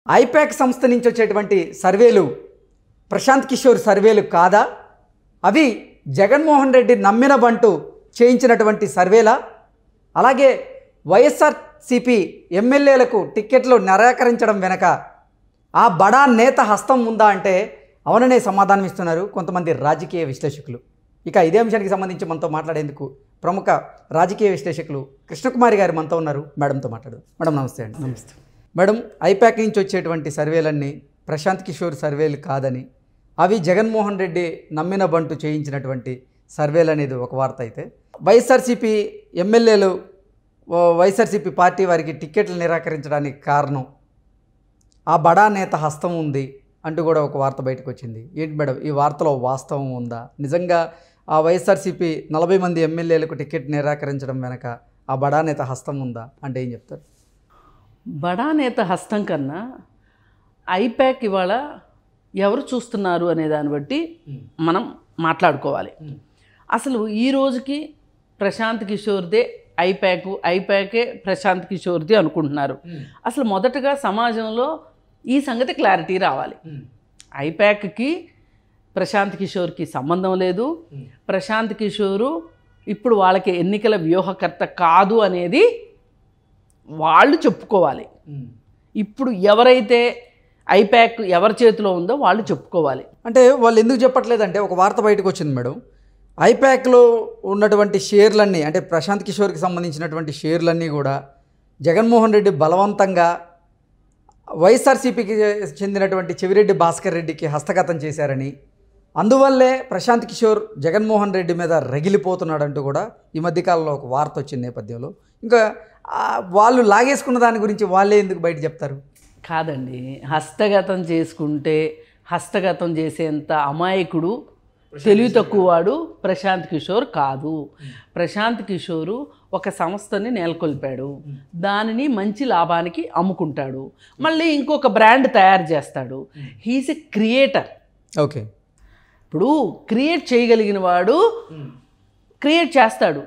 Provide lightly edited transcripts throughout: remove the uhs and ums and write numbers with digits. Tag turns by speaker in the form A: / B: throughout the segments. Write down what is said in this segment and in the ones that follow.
A: I-PAC సంస్థ నుంచి వచ్చేటువంటి సర్వేలు ప్రశాంత్ కిషోర్ సర్వేలు కాదా? అవి జగన్మోహన్ రెడ్డి నమ్మిన బంటూ చేయించినటువంటి సర్వేలా? అలాగే వైఎస్ఆర్సీపీ ఎమ్మెల్యేలకు టిక్కెట్లు నిరాకరించడం వెనక ఆ బడా నేత హస్తం ఉందా అంటే అవుననే సమాధానం ఇస్తున్నారు కొంతమంది రాజకీయ విశ్లేషకులు. ఇక ఇదే అంశానికి సంబంధించి మనతో మాట్లాడేందుకు ప్రముఖ రాజకీయ విశ్లేషకులు కృష్ణకుమారి గారు మనతో ఉన్నారు. మేడంతో మాట్లాడదు. మేడం నమస్తే అండి.
B: నమస్తే
A: మేడం, ఐపాక్ నుంచి వచ్చేటువంటి సర్వేలన్నీ ప్రశాంత్ కిషోర్ సర్వేలు కాదని, అవి జగన్మోహన్ రెడ్డి నమ్మిన బంటు చేయించినటువంటి సర్వేలు అనేది ఒక వార్త అయితే, వైఎస్ఆర్సీపీ ఎమ్మెల్యేలు వైఎస్ఆర్సీపీ పార్టీ వారికి టిక్కెట్లు నిరాకరించడానికి కారణం ఆ బడా నేత హస్తం ఉంది అంటూ కూడా ఒక వార్త బయటకు వచ్చింది. ఏంటి మేడం, ఈ వార్తలో వాస్తవం ఉందా? నిజంగా ఆ వైఎస్ఆర్సీపీ 40 మంది ఎమ్మెల్యేలకు టికెట్ నిరాకరించడం వెనక ఆ బడా నేత హస్తం ఉందా అంటే ఏం చెప్తారు?
B: బడా నేత హస్తం కన్నా ఐపాక్ ఇవాళ ఎవరు చూస్తున్నారు అనే దాన్ని బట్టి మనం మాట్లాడుకోవాలి. అసలు ఈ రోజుకి ప్రశాంత్ కిషోర్దే ఐపాకే ప్రశాంత్ కిషోర్ది అనుకుంటున్నారు. అసలు మొదటగా సమాజంలో ఈ సంగతి క్లారిటీ రావాలి. ఐపాక్కి ప్రశాంత్ కిషోర్కి సంబంధం లేదు. ప్రశాంత్ కిషోరు ఇప్పుడు వాళ్ళకి ఎన్నికల వ్యూహకర్త కాదు అనేది వాళ్ళు చెప్పుకోవాలి. ఇప్పుడు ఎవరైతే ఐపాక్ ఎవరి చేతిలో ఉందో వాళ్ళు చెప్పుకోవాలి.
A: అంటే వాళ్ళు ఎందుకు చెప్పట్లేదంటే, ఒక వార్త బయటకు వచ్చింది మేడం, ఐపాక్లో ఉన్నటువంటి షేర్లన్నీ, అంటే ప్రశాంత్ కిషోర్కి సంబంధించినటువంటి షేర్లన్నీ కూడా జగన్మోహన్ రెడ్డి బలవంతంగా వైఎస్ఆర్సీపీకి చెందినటువంటి చెవిరెడ్డి భాస్కర్ రెడ్డికి హస్తగతం చేశారని, అందువల్లే ప్రశాంత్ కిషోర్ జగన్మోహన్ రెడ్డి మీద రగిలిపోతున్నాడంటూ కూడా ఈ మధ్యకాలంలో ఒక వార్త వచ్చిన నేపథ్యంలో ఇంకా వాళ్ళు లాగేసుకున్న దాని గురించి వాళ్ళే ఎందుకు బయట చెప్తారు?
B: కాదండి, హస్తగతం చేసుకుంటే హస్తగతం చేసేంత అమాయకుడు తెలివి తక్కువవాడు ప్రశాంత్ కిషోర్ కాదు. ప్రశాంత్ కిషోరు ఒక సంస్థని నెలకొల్పాడు, దానిని మంచి లాభానికి అమ్ముకుంటాడు, మళ్ళీ ఇంకొక బ్రాండ్ తయారు చేస్తాడు. He's a creator.
A: ఓకే,
B: ఇప్పుడు క్రియేట్ చేయగలిగిన వాడు క్రియేట్ చేస్తాడు,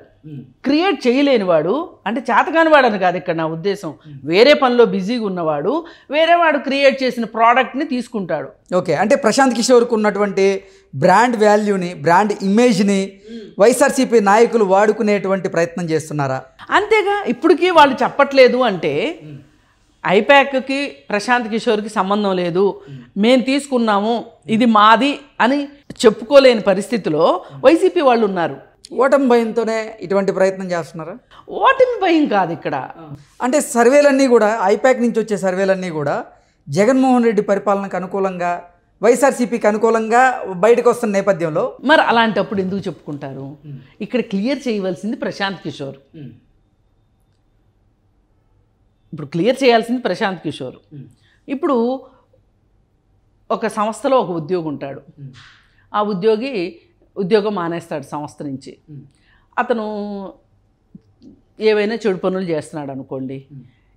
B: క్రియేట్ చేయలేని వాడు అంటే చేతకాని వాడు అని కాదు ఇక్కడ నా ఉద్దేశం. వేరే పనిలో బిజీగా ఉన్నవాడు వేరే వాడు క్రియేట్ చేసిన ప్రోడక్ట్ని తీసుకుంటాడు.
A: ఓకే, అంటే ప్రశాంత్ కిషోర్కు ఉన్నటువంటి బ్రాండ్ వాల్యూని, బ్రాండ్ ఇమేజ్ని వైఎస్ఆర్సీపీ నాయకులు వాడుకునేటువంటి ప్రయత్నం చేస్తున్నారా?
B: అంతేగా ఇప్పటికీ వాళ్ళు చెప్పట్లేదు అంటే ఐపాక్కి ప్రశాంత్ కిషోర్కి సంబంధం లేదు, మేము తీసుకున్నాము, ఇది మాది అని చెప్పుకోలేని పరిస్థితిలో వైసీపీ వాళ్ళు ఉన్నారు.
A: ఓటమి భయంతోనే ఇటువంటి ప్రయత్నం చేస్తున్నారా?
B: ఓటమి భయం కాదు ఇక్కడ.
A: అంటే సర్వేలన్నీ కూడా, ఐపాక్ నుంచి వచ్చే సర్వేలన్నీ కూడా జగన్మోహన్ రెడ్డి పరిపాలనకు అనుకూలంగా, వైఎస్ఆర్సీపీకి అనుకూలంగా బయటకు వస్తున్న నేపథ్యంలో
B: మరి అలాంటప్పుడు ఎందుకు చెప్పుకుంటారు? ఇక్కడ క్లియర్ చేయవలసింది ప్రశాంత్ కిషోర్. ఇప్పుడు క్లియర్ చేయాల్సింది ప్రశాంత్ కిషోర్. ఇప్పుడు ఒక సంస్థలో ఒక ఉద్యోగి ఉంటాడు, ఆ ఉద్యోగం మానేస్తాడు సంస్థ నుంచి. అతను ఏవైనా చెడు పనులు చేస్తున్నాడు అనుకోండి,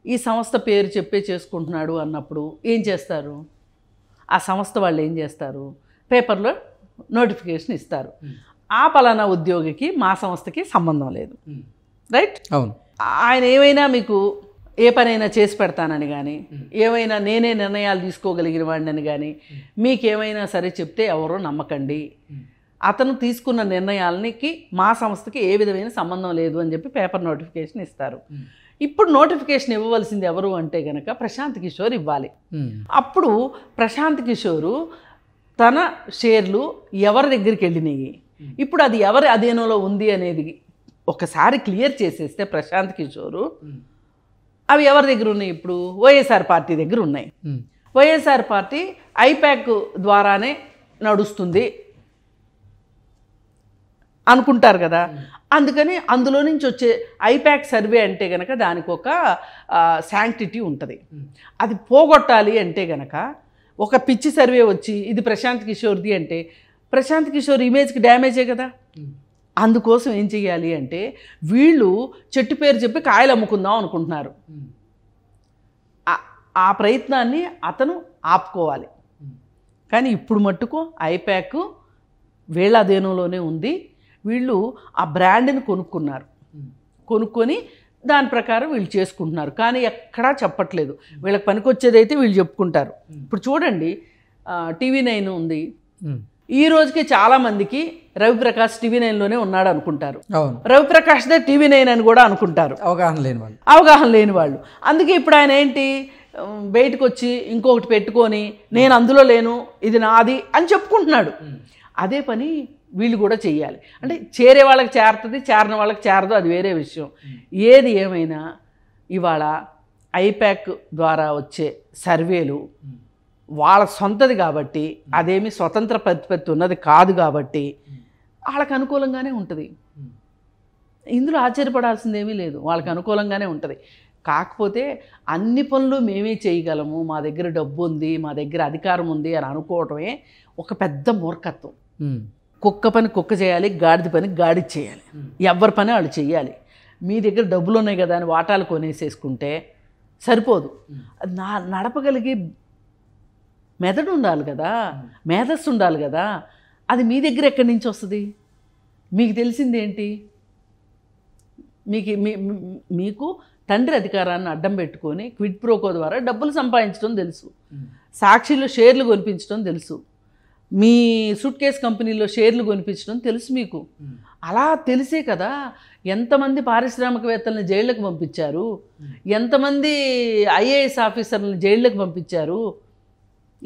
B: ఈ సంస్థ పేరు చెప్పే చేసుకుంటున్నాడు అన్నప్పుడు ఏం చేస్తారు? ఆ సంస్థ వాళ్ళు ఏం చేస్తారు? పేపర్లో నోటిఫికేషన్ ఇస్తారు, ఆ పలానా ఉద్యోగికి మా సంస్థకి సంబంధం లేదు, రైట్?
A: అవును.
B: ఆయన ఏమైనా మీకు ఏ పనైనా చేసి పెడతానని కానీ, ఏమైనా నేనే నిర్ణయాలు తీసుకోగలిగిన వాడిని కానీ మీకేమైనా సరే చెప్తే ఎవరో నమ్మకండి, అతను తీసుకున్న నిర్ణయాలకి మా సంస్థకి ఏ విధమైన సంబంధం లేదు అని చెప్పి పేపర్ నోటిఫికేషన్ ఇస్తారు. ఇప్పుడు నోటిఫికేషన్ ఇవ్వవలసింది ఎవరు అంటే గనక ప్రశాంత్ కిషోర్ ఇవ్వాలి. అప్పుడు ప్రశాంత్ కిషోరు తన షేర్లు ఎవరి దగ్గరికి వెళ్ళినాయి, ఇప్పుడు అది ఎవరి అధీనంలో ఉంది అనేది ఒకసారి క్లియర్ చేసేస్తే ప్రశాంత్ కిషోరు అవి ఎవరి దగ్గర ఉన్నాయి? ఇప్పుడు వైఎస్ఆర్ పార్టీ దగ్గర ఉన్నాయి. వైఎస్ఆర్ పార్టీ ఐపాక్ ద్వారానే నడుస్తుంది అనుకుంటారు కదా. అందుకని అందులో నుంచి వచ్చే ఐపాక్ సర్వే అంటే కనుక దానికి ఒక శాంక్టిటీ ఉంటుంది. అది పోగొట్టాలి అంటే కనుక ఒక పిచ్చి సర్వే వచ్చి ఇది ప్రశాంత్ కిషోర్ది అంటే ప్రశాంత్ కిషోర్ ఇమేజ్కి డ్యామేజే కదా. అందుకోసం ఏం చెయ్యాలి అంటే వీళ్ళు చెట్టు పేరు చెప్పి కాయలు అమ్ముకుందాం అనుకుంటున్నారు. ఆ ప్రయత్నాన్ని అతను ఆపుకోవాలి. కానీ ఇప్పుడు మట్టుకు ఐపాక్ వీళ్ళ అధీనంలోనే ఉంది. వీళ్ళు ఆ బ్రాండ్ని కొనుక్కున్నారు, కొనుక్కొని దాని ప్రకారం వీళ్ళు చేసుకుంటున్నారు. కానీ ఎక్కడా చెప్పట్లేదు. వీళ్ళకి పనికొచ్చేది అయితే వీళ్ళు చెప్పుకుంటారు. ఇప్పుడు చూడండి, TV9 ఉంది. ఈ రోజుకి చాలామందికి రవిప్రకాష్ TV9లోనే ఉన్నాడు అనుకుంటారు.
A: అవును,
B: రవిప్రకాష్దే TV9 అని కూడా అనుకుంటారు, అవగాహన లేని వాళ్ళు. అందుకే ఇప్పుడు ఆయన ఏంటి, బయటకు వచ్చి ఇంకొకటి పెట్టుకొని నేను అందులో లేను, ఇది నాది అని చెప్పుకుంటున్నాడు. అదే పని వీళ్ళు కూడా చెయ్యాలి. అంటే చేరే వాళ్ళకి చేరుతుంది, చేరిన వాళ్ళకి చేరదు, అది వేరే విషయం. ఏది ఏమైనా ఇవాళ ఐపాక్ ద్వారా వచ్చే సర్వేలు వాళ్ళ సొంతది కాబట్టి, అదేమి స్వతంత్ర ప్రతిపత్తి ఉన్నది కాదు కాబట్టి వాళ్ళకి అనుకూలంగానే ఉంటుంది. ఇందులో ఆశ్చర్యపడాల్సింది ఏమీ లేదు, వాళ్ళకి అనుకూలంగానే ఉంటుంది. కాకపోతే అన్ని పనులు మేమే చేయగలము, మా దగ్గర డబ్బు ఉంది, మా దగ్గర అధికారం ఉంది అని అనుకోవటమే ఒక పెద్ద మూర్ఖత్వం. కుక్క పని కుక్క చేయాలి, గాడిద పని గాడిద చేయాలి, ఎవరి పని వాళ్ళు చేయాలి. మీ దగ్గర డబ్బులు ఉన్నాయి కదా అని వాటాలు కొనేసేసుకుంటే సరిపోదు. నడపగలిగే మెదడు ఉండాలి కదా, మేధస్సు ఉండాలి కదా. అది మీ దగ్గర ఎక్కడి నుంచి వస్తుంది? మీకు తెలిసింది ఏంటి? మీకు తండ్రి అధికారాన్ని అడ్డం పెట్టుకొని క్విడ్ ప్రోకో ద్వారా డబ్బులు సంపాదించడం తెలుసు, సాక్షిలో షేర్లు కొనిపించడం తెలుసు, మీ సూట్ కేస్ కంపెనీలో షేర్లు కొనిపించడం తెలుసు మీకు. అలా తెలిసే కదా ఎంతమంది పారిశ్రామికవేత్తలను జైళ్ళకు పంపించారు, ఎంతమంది IAS ఆఫీసర్లను జైళ్ళకు పంపించారు.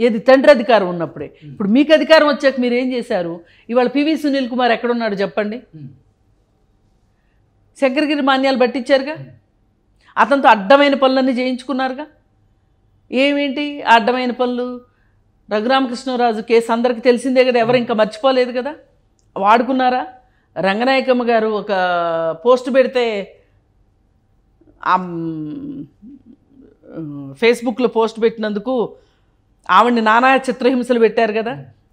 B: ఏది తండ్రి అధికారం ఉన్నప్పుడే. ఇప్పుడు మీకు అధికారం వచ్చాక మీరు ఏం చేశారు? ఇవాళ PV సునీల్ కుమార్ ఎక్కడున్నాడు చెప్పండి? శంకరగిరి మాన్యాలు పట్టించారుగా, అతనితో అడ్డమైన పనులన్నీ చేయించుకున్నారుగా. ఏమేంటి అడ్డమైన పనులు? రఘురామకృష్ణరాజు కేసు అందరికీ తెలిసిందే కదా, ఎవరు ఇంకా మర్చిపోలేదు కదా. వాడుకున్నారా? రంగనాయకమ్మ గారు ఒక పోస్ట్ పెడితే ఫేస్బుక్లో పోస్ట్ పెట్టినందుకు ఆవిడ్ని నానా చిత్రహింసలు పెట్టారు కదా.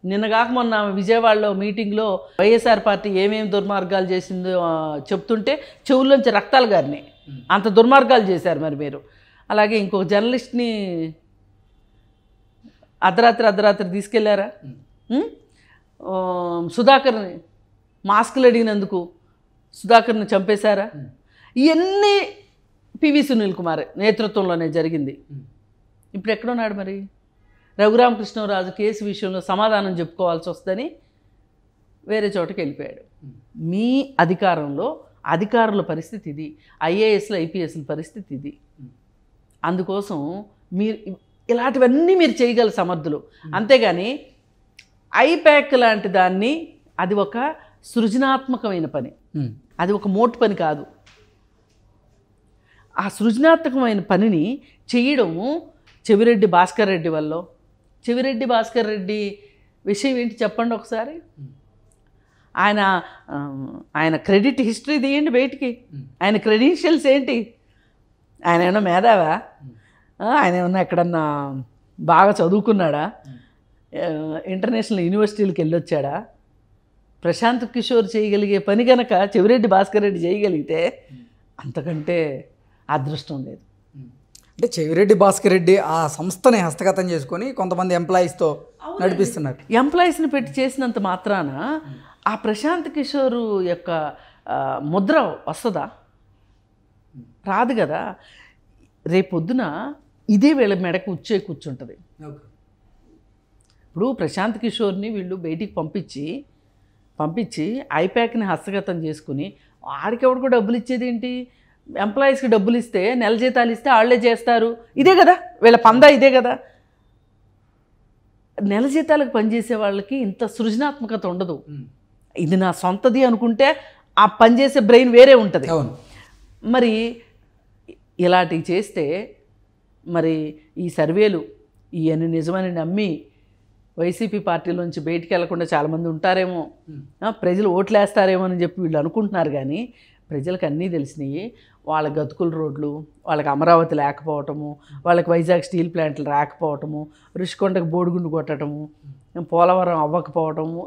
B: నిన్నగాక మొన్న విజయవాడలో మీటింగ్లో వైఎస్ఆర్ పార్టీ ఏమేమి దుర్మార్గాలు చేసిందో చెప్తుంటే చెవుల్లోంచి రక్తాలు గారిని, అంత దుర్మార్గాలు చేశారు మరి మీరు. అలాగే ఇంకొక జర్నలిస్ట్ని అర్ధరాత్రి తీసుకెళ్లారా? సుధాకర్ని మాస్కులు అడిగినందుకు సుధాకర్ని చంపేశారా? ఇవన్నీ PV సునీల్ కుమార్ నేతృత్వంలోనే జరిగింది. ఇప్పుడు ఎక్కడున్నాడు మరి? రఘురామకృష్ణరాజు కేసు విషయంలో సమాధానం చెప్పుకోవాల్సి వస్తుందని వేరే చోటకి వెళ్ళిపోయాడు. మీ అధికారంలో అధికారుల పరిస్థితి ఇది, IASలు IPSల పరిస్థితి ఇది. అందుకోసం మీరు ఇలాంటివన్నీ మీరు చేయగల సమర్థులు. అంతేగాని ఐపాక్ లాంటి దాన్ని, అది ఒక సృజనాత్మకమైన పని, అది ఒక మోటు పని కాదు. ఆ సృజనాత్మకమైన పనిని చేయడము చెవిరెడ్డి భాస్కర్ రెడ్డి వల్ల. చెవిరెడ్డి భాస్కర్ రెడ్డి విషయం ఏంటి చెప్పండి ఒకసారి. ఆయన క్రెడిట్ హిస్టరీ తీయండి బయటికి. ఆయన క్రెడెన్షియల్స్ ఏంటి? ఆయన ఏమన్నా మేధావా? ఆయన ఏమన్నా ఎక్కడన్నా బాగా చదువుకున్నాడా? ఇంటర్నేషనల్ యూనివర్సిటీలకు వెళ్ళొచ్చాడా? ప్రశాంత్ కిషోర్ చేయగలిగే పని కనుక చెవిరెడ్డి భాస్కర్ రెడ్డి చేయగలిగితే అంతకంటే అదృష్టం లేదు.
A: అంటే చెవిరెడ్డి భాస్కర్ రెడ్డి ఆ సంస్థని హస్తగతం చేసుకొని కొంతమంది ఎంప్లాయీస్తో నడిపిస్తున్నారు.
B: ఎంప్లాయీస్ని పెట్టి చేసినంత మాత్రాన ఆ ప్రశాంత్ కిషోర్ యొక్క ముద్ర వస్తుందా? రాదు కదా. రేపొద్దున ఇదే వీళ్ళ మెడకు కూర్చుంటుంది. ఇప్పుడు ప్రశాంత్ కిషోర్ని వీళ్ళు బయటికి పంపించి ఐపాక్ని హస్తగతం చేసుకుని ఆడికెవడికో డబ్బులు ఇచ్చేది ఏంటి? ఎంప్లాయీస్కి డబ్బులు ఇస్తే, నెల జీతాలు ఇస్తే వాళ్ళే చేస్తారు. ఇదే కదా వీళ్ళ పందా, ఇదే కదా. నెల జీతాలకు పనిచేసే వాళ్ళకి ఇంత సృజనాత్మకత ఉండదు. ఇది నా సొంతది అనుకుంటే ఆ పనిచేసే బ్రెయిన్ వేరే ఉంటుంది. మరి ఇలాంటివి చేస్తే మరి ఈ సర్వేలు ఇవన్నీ నిజమని నమ్మి వైసీపీ పార్టీలోంచి బయటికి వెళ్లకుండా చాలామంది ఉంటారేమో, ప్రజలు ఓట్లేస్తారేమో అని చెప్పి వీళ్ళు అనుకుంటున్నారు. కానీ ప్రజలకు అన్నీ తెలిసినాయి. వాళ్ళ గతుకుల రోడ్లు, వాళ్ళకి అమరావతి లేకపోవటము, వాళ్ళకి వైజాగ్ స్టీల్ ప్లాంట్లు రాకపోవటము, రుషికొండకు బోడిగుండు కొట్టడము, పోలవరం అవ్వకపోవటము,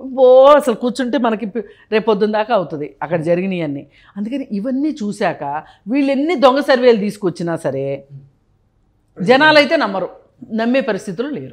B: అసలు కూర్చుంటే మనకి రేపొద్దున దాకా అవుతుంది అక్కడ జరిగినవన్నీ. అందుకని ఇవన్నీ చూశాక వీళ్ళు ఎన్ని దొంగ సర్వేలు తీసుకొచ్చినా సరే జనాలైతే నమ్మరు, నమ్మే పరిస్థితులు లేరు.